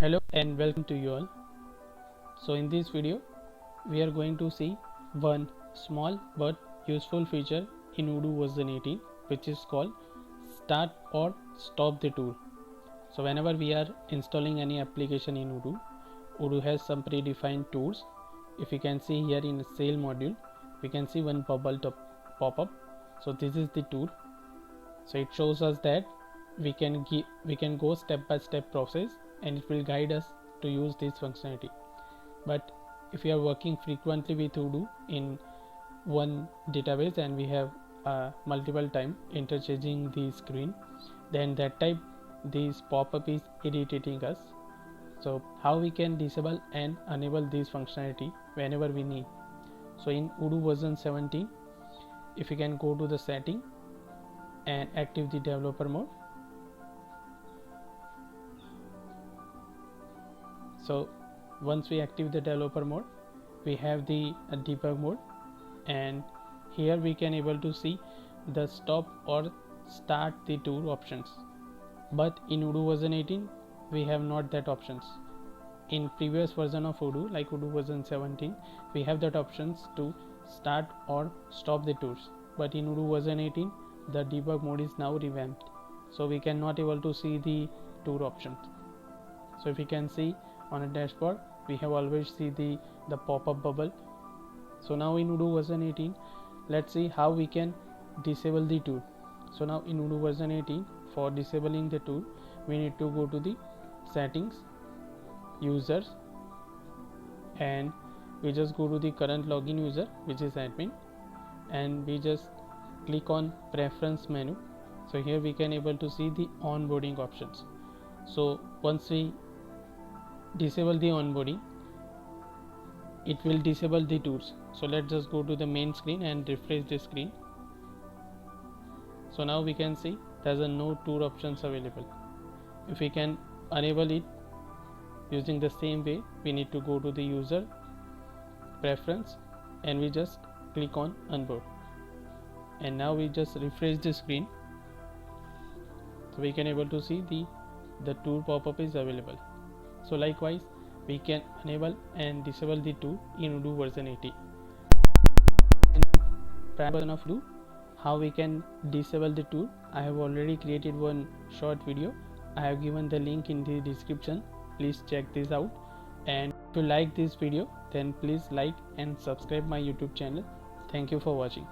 Hello and welcome to you all. So in this video we are going to see one small but useful feature in Odoo version 18, which is called start or stop the tool. So whenever we are installing any application in Odoo, Odoo has some predefined tools. If you can see here in the sail module, we can see one bubble pop up. So this is the tool. So it shows us that we can go step by step process, and it will guide us to use this functionality. But if you are working frequently with Odoo in one database and we have multiple time interchanging the screen, then that time this pop-up is irritating us. So how we can disable and enable this functionality whenever we need? So in Odoo version 17, if you can go to the setting and active the developer mode. So once we active the developer mode, we have the debug mode, and here we can able to see the stop or start the tool options. But in Odoo version 18 we have not that options. In previous version of Odoo, like Odoo version 17, we have that options to start or stop the tools. But in Odoo version 18, the debug mode is now revamped, so we cannot able to see the tool options. So if you can see on a dashboard, we have always see the pop-up bubble. So now in Odoo version 18, let's see how we can disable the tool. So now in Odoo version 18, for disabling the tool, we need to go to the settings, users, and we just go to the current login user, which is admin, and we just click on preference menu. So here we can able to see the onboarding options. So once we disable the onboarding, it will disable the tools. So let's just go to the main screen and refresh the screen. So now we can see there's no tool options available. If we can enable it using the same way, we need to go to the user preference and we just click on onboard, and now we just refresh the screen. So we can able to see the tool pop-up is available. So likewise we can enable and disable the tool in Odoo version 18. In prior version of Odoo, how we can disable the tool, I have already created one short video. I have given the link in the description. Please check this out, and if you like this video, then please like and subscribe my YouTube channel. Thank you for watching.